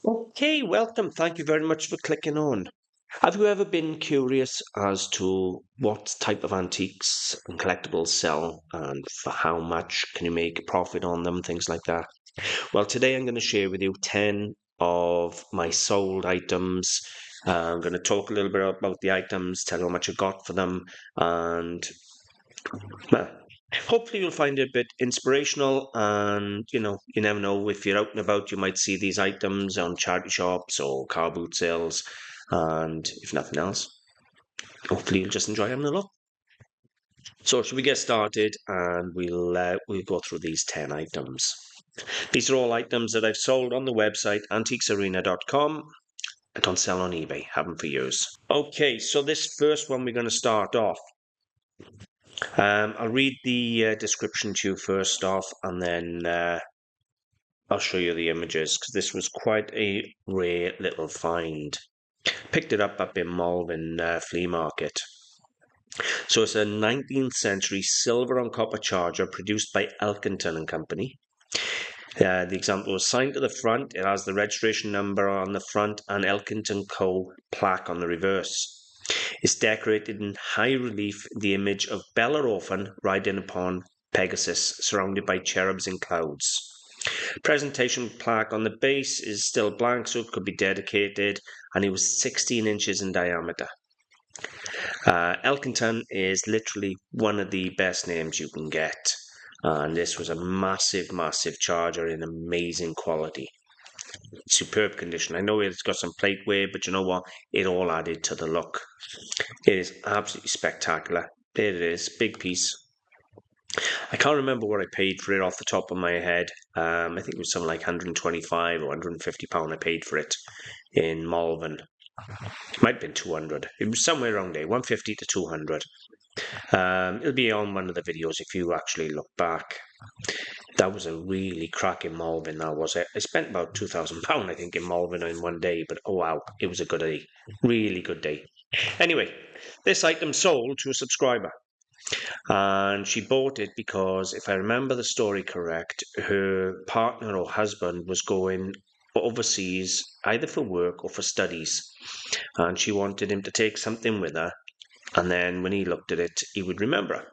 Okay, welcome. Thank you very much for clicking on. Have you ever been curious as to what type of antiques and collectibles sell and for how much can you make a profit on them, things like that? Well, today I'm going to share with you 10 of my sold items. I'm going to talk a little bit about the items, tell you how much I got for them, and well, hopefully you'll find it a bit inspirational. And you never know, if you're out and about, you might see these items on charity shops or car boot sales. And if nothing else, hopefully you'll just enjoy having a look. So should we get started, and we'll go through these 10 items. These are all items that I've sold on the website antiquesarena.com. I don't sell on eBay, haven't for years. Okay, so this first one we're going to start off. I'll read the description to you first off, and then I'll show you the images, because this was quite a rare little find. Picked it up in Malvern flea market. So it's a 19th century silver on copper charger produced by Elkington and Company. The example was signed to the front. It has the registration number on the front and Elkington Co. plaque on the reverse. It's decorated in high relief the image of Bellerophon riding upon Pegasus, surrounded by cherubs and clouds. Presentation plaque on the base is still blank, so it could be dedicated, and it was 16 inches in diameter. Elkington is literally one of the best names you can get, and this was a massive, massive charger in amazing quality. Superb condition. I know it's got some plate wear, but you know what? It all added to the look. It is absolutely spectacular. There it is, big piece. I can't remember what I paid for it off the top of my head. I think it was something like 125 or 150 pound I paid for it in Malvern. It might have been 200. It was somewhere around there, 150 to 200. It'll be on one of the videos if you actually look back. That was a really cracking Malvern, that was it. I spent about £2,000, I think, in Malvern in one day, but oh wow, it was a good day. Really good day. Anyway, this item sold to a subscriber. And she bought it because, if I remember the story correct, her partner or husband was going overseas either for work or for studies. And she wanted him to take something with her. And then when he looked at it, he would remember.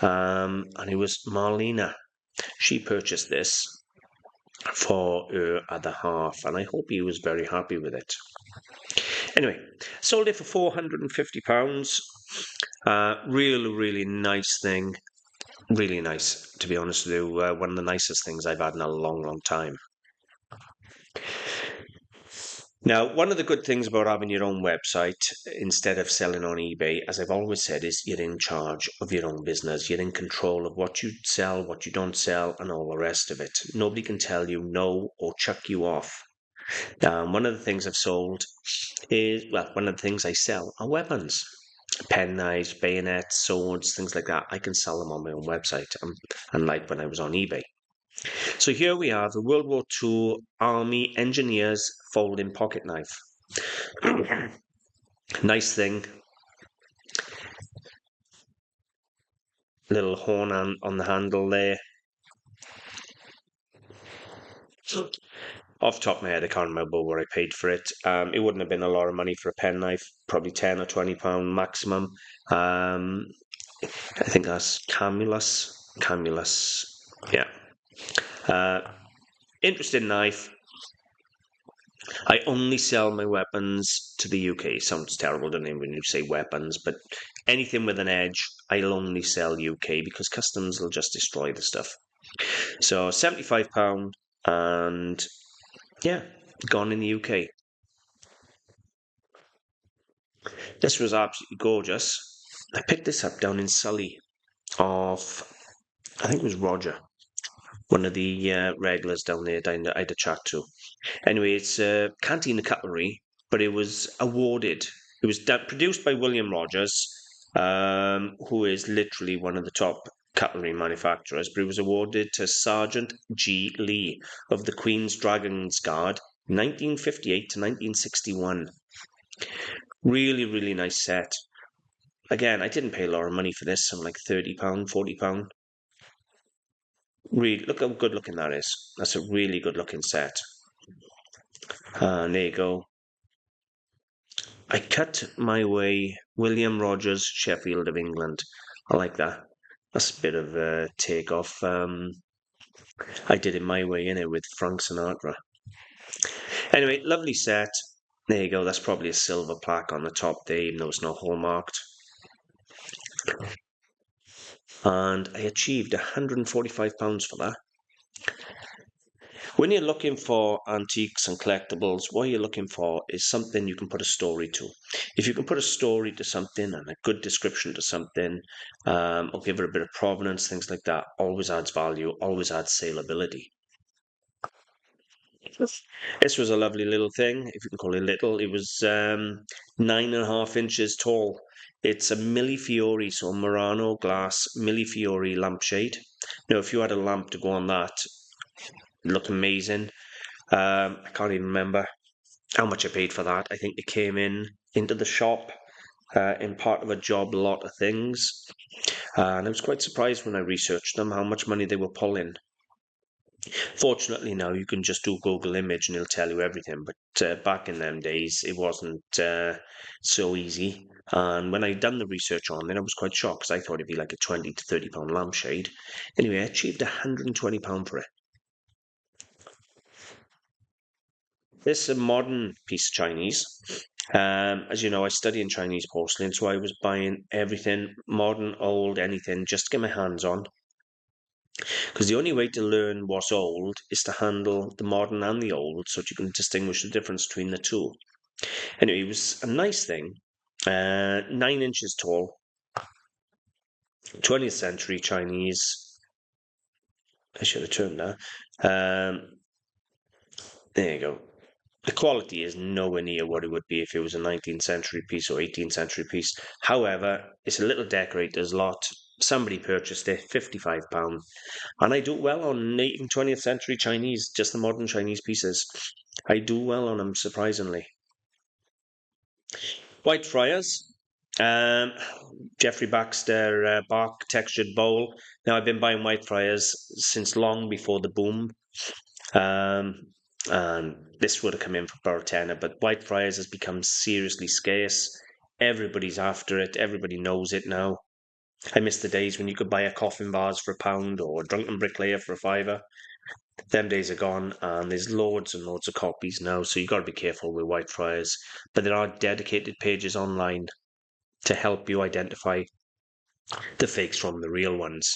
And it was Marlena. She purchased this for her other half, and I hope he was very happy with it. Anyway, sold it for £450. Really, really nice thing. Really nice, to be honest with you. One of the nicest things I've had in a long, long time. Now, one of the good things about having your own website instead of selling on eBay, as I've always said, is you're in charge of your own business. You're in control of what you sell, what you don't sell, and all the rest of it. Nobody can tell you no or chuck you off. One of the things I've sold is, well, one of the things I sell are weapons. Pen knives, bayonets, swords, things like that. I can sell them on my own website, unlike when I was on eBay. So here we have the World War II Army Engineers folding pocket knife. Nice thing. Little horn on the handle there. Off the top of my head, I can't remember what I paid for it. It wouldn't have been a lot of money for a pen knife, probably £10 or £20 maximum. I think that's Camillus. Yeah. Interesting knife. I only sell my weapons to the UK. Sounds terrible, doesn't it, when you say weapons, but anything with an edge, I'll only sell UK because customs will just destroy the stuff. So £75, and yeah, gone in the UK. This was absolutely gorgeous. I picked this up down in Surrey off, I think it was Roger, one of the regulars down there I had a chat to. Anyway, it's Canteen Cutlery, but it was awarded. It was produced by William Rogers, who is literally one of the top cutlery manufacturers, but it was awarded to Sergeant G. Lee of the Queen's Dragon's Guard, 1958 to 1961. Really, really nice set. Again, I didn't pay a lot of money for this, something like £30, £40. Really, look how good looking that is. That's a really good looking set. And there you go. I cut my way, William Rogers, Sheffield of England. I like that. That's a bit of a take off. I did it my way, innit, with Frank Sinatra. Anyway, lovely set. There you go. That's probably a silver plaque on the top there, even though it's not hallmarked. And I achieved £145 for that. When you're looking for antiques and collectibles, what you're looking for is something you can put a story to. If you can put a story to something and a good description to something, or give it a bit of provenance, things like that, always adds value, always adds saleability. This was a lovely little thing, if you can call it little. It was 9.5 inches tall. It's a Millefiori, so Murano glass Millefiori lampshade. Now, if you had a lamp to go on that, it looked amazing. I can't even remember how much I paid for that. I think it came into the shop in part of a job lot of things. And I was quite surprised when I researched them how much money they were pulling. Fortunately, now you can just do Google image and it'll tell you everything. But back in them days, it wasn't so easy. And when I'd done the research on it, I was quite shocked because I thought it'd be like a £20 to £30 lampshade. Anyway, I achieved £120 for it. This is a modern piece of Chinese. As you know, I study in Chinese porcelain, so I was buying everything, modern, old, anything, just to get my hands on. Because the only way to learn what's old is to handle the modern and the old so that you can distinguish the difference between the two. Anyway, it was a nice thing. 9 inches tall, 20th century Chinese. I should have turned that. There you go. The quality is nowhere near what it would be if it was a 19th century piece or 18th century piece. However, it's a little decorator's lot. Somebody purchased it, £55. And I do well on 18th, 20th century Chinese, just the modern Chinese pieces. I do well on them, surprisingly. Whitefriars. Geoffrey Baxter bark textured bowl. Now, I've been buying Whitefriars since long before the boom. And this would have come in for £1, but Whitefriars has become seriously scarce. Everybody's after it. Everybody knows it now. I miss the days when you could buy a coffin vase for £1 or a drunken bricklayer for £5. Them days are gone, and there's loads and loads of copies now, so you've got to be careful with Whitefriars. But there are dedicated pages online to help you identify the fakes from the real ones.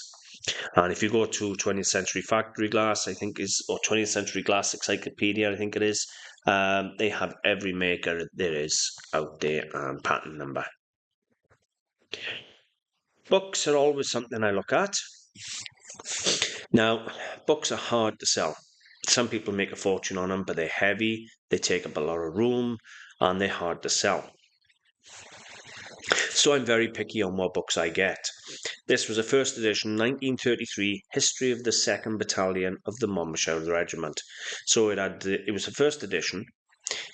And if you go to 20th Century Factory Glass, I think is, or 20th Century Glass Encyclopedia, I think it is, they have every maker there is out there and patent number. Books are always something I look at. Now, books are hard to sell. Some people make a fortune on them, but they're heavy, they take up a lot of room, and they're hard to sell. So I'm very picky on what books I get. This was a first edition, 1933, History of the 2nd Battalion of the Monmouthshire Regiment. So it was a first edition.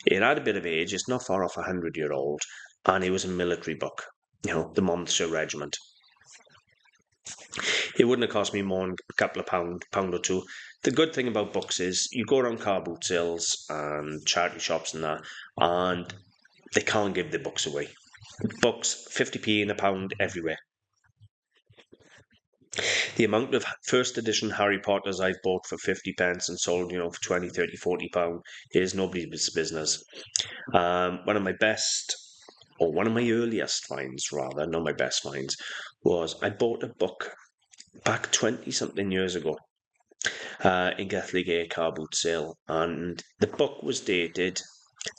It had a bit of age. It's not far off 100-year-old, and it was a military book. You know, the Monmouthshire Regiment. It wouldn't have cost me more than a couple of pound or two. The good thing about books is you go around car boot sales and charity shops and that, and they can't give the books away. Books, 50p and a pound everywhere. The amount of first edition Harry Potters I've bought for 50p and sold, for 20, 30, 40 pound is nobody's business. One of my earliest finds, rather, not my best finds, was I bought a book back 20-something years ago in Cutlery car boot sale, and the book was dated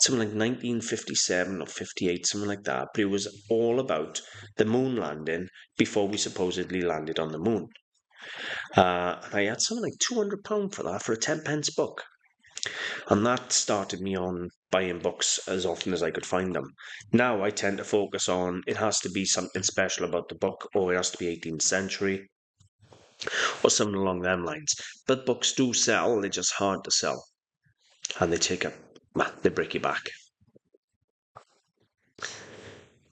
something like 1957 or 58, something like that, but it was all about the moon landing before we supposedly landed on the moon. And I had something like £200 for that, for a 10p book. And that started me on buying books as often as I could find them. Now I tend to focus on, it has to be something special about the book, or it has to be 18th century, or something along them lines. But books do sell, they're just hard to sell. And they break you back.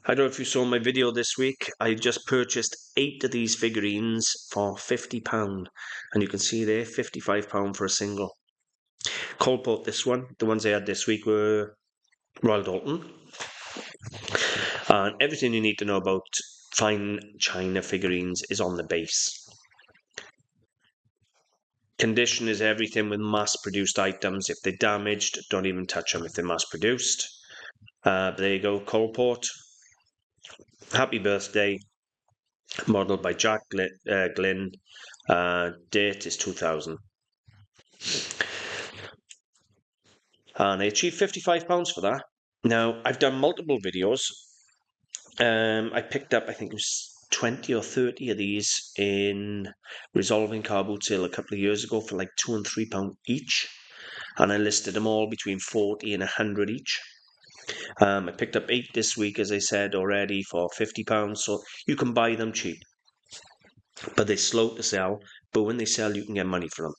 I don't know if you saw my video this week. I just purchased 8 of these figurines for £50. And you can see there, £55 for a single. Coalport, this one. The ones I had this week were Royal Dalton. And everything you need to know about fine china figurines is on the base. Condition is everything with mass-produced items. If they're damaged, don't even touch them if they're mass-produced. There you go, Coalport. Happy birthday. Modelled by Jack Glynn. Date is 2000. And I achieved £55 for that. Now, I've done multiple videos. I picked up, I think it was 20 or 30 of these in Resolving Car Boot Sale a couple of years ago for like £2 and £3 each. And I listed them all between 40 and 100 each. I picked up 8 this week, as I said already, for £50. So you can buy them cheap. But they're slow to sell. But when they sell, you can get money for them.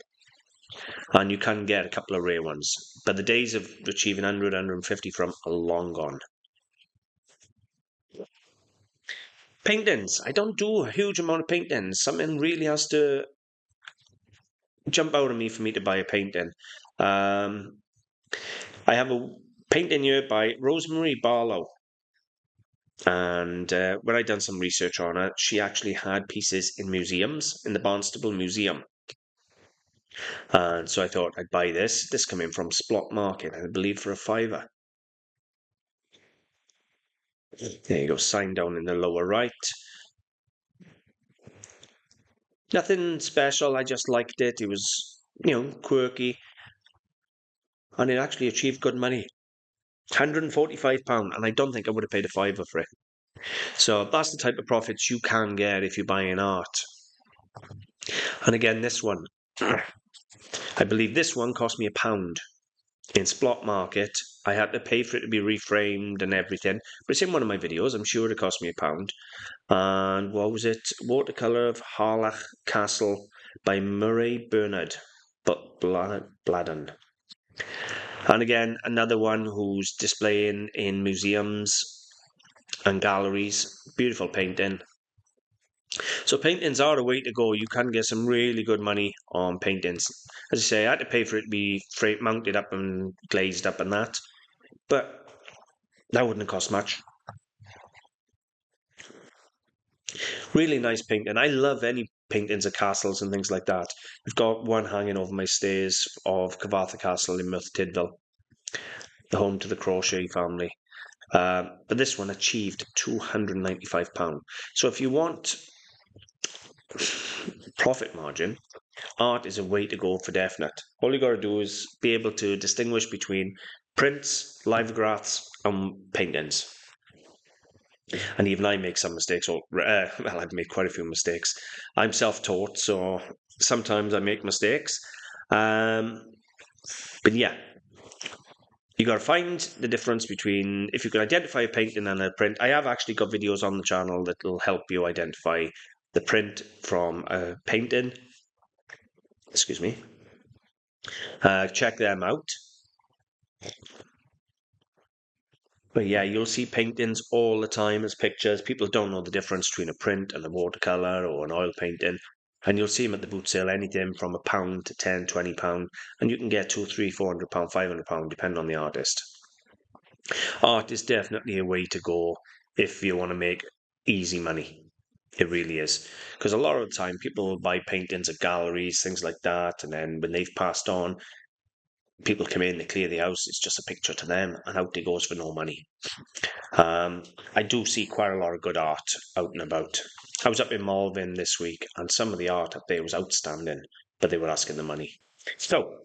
And you can get a couple of rare ones. But the days of achieving 100, 150 from are long gone. Paintings. I don't do a huge amount of paintings. Something really has to jump out at me for me to buy a painting. I have a painting here by Rosemary, Barrow. And when I done some research on her, she actually had pieces in museums, in the Barnstable Museum. And so I thought I'd buy this. This came in from Splot Market, I believe, for £5. There you go, sign down in the lower right. Nothing special, I just liked it. It was, quirky. And it actually achieved good money. £145, and I don't think I would have paid £5 for it. So that's the type of profits you can get if you're buying art. And again, this one, I believe this one cost me £1 in Splot Market. I had to pay for it to be reframed and everything, but it's in one of my videos. I'm sure it cost me £1. And what was it? Watercolour of Harlech Castle by Murray Bernard, but Bladden. And again, another one who's displaying in museums and galleries. Beautiful painting. So paintings are a way to go. You can get some really good money on paintings. As I say, I had to pay for it to be mounted up and glazed up and that. But that wouldn't have cost much. Really nice painting. I love any paintings of castles and things like that. I've got one hanging over my stairs of Cavartha Castle in Merthyr Tydfil, the home to the Crochet family. But this one achieved £295. So if you want profit margin, art is a way to go for definite. All you got to do is be able to distinguish between prints, lithographs, and paintings. And even I make some mistakes. Well, I've made quite a few mistakes. I'm self-taught, so sometimes I make mistakes. But yeah, you got to find the difference between, if you can identify a painting and a print. I have actually got videos on the channel that will help you identify the print from a painting. Excuse me. Check them out. But yeah, you'll see paintings all the time as pictures. People don't know the difference between a print and a watercolor or an oil painting. And you'll see them at the boot sale, anything from £1 to £10, £20. And you can get £200, £300, £400, £500, depending on the artist. Art is definitely a way to go if you want to make easy money. It really is. Because a lot of the time, people will buy paintings at galleries, things like that. And then when they've passed on, people come in, they clear the house, it's just a picture to them, and out it goes for no money. I do see quite a lot of good art out and about. I was up in Malvern this week, and some of the art up there was outstanding, but they were asking the money. So,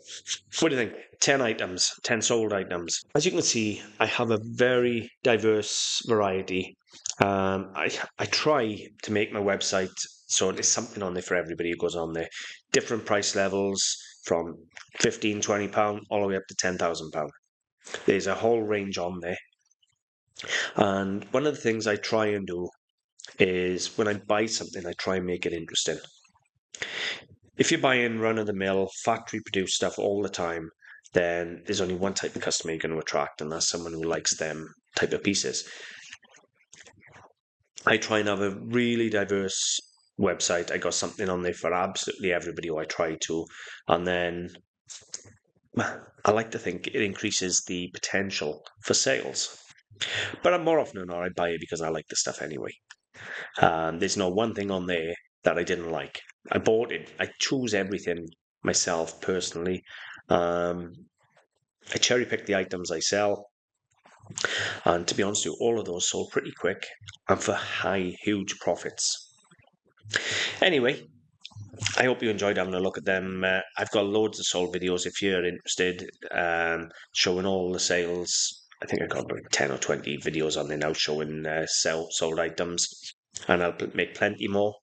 what do you think? 10 items, 10 sold items. As you can see, I have a very diverse variety. I try to make my website so there's something on there for everybody who goes on there. Different price levels from £15, £20 all the way up to £10,000. There's a whole range on there. And one of the things I try and do is when I buy something, I try and make it interesting. If you're buying run-of-the-mill, factory-produced stuff all the time, then there's only one type of customer you're going to attract, and that's someone who likes them type of pieces. I try and have a really diverse website. I got something on there for absolutely everybody who I try to. And then I like to think it increases the potential for sales. But more often than not, I buy it because I like the stuff anyway. There's not one thing on there that I didn't like. I bought it. I choose everything myself personally. Um, I cherry pick the items I sell. And to be honest with you, all of those sold pretty quick and for huge profits. Anyway, I hope you enjoyed having a look at them. I've got loads of sold videos if you're interested, showing all the sales. I think I've got like 10 or 20 videos on there now showing sold items, and I'll make plenty more.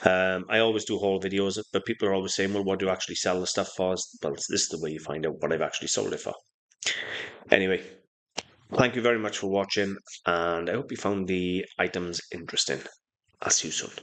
I always do haul videos, but people are always saying, well, what do you actually sell the stuff for? Well, this is the way you find out what I've actually sold it for. Anyway, thank you very much for watching, and I hope you found the items interesting. I'll see you soon.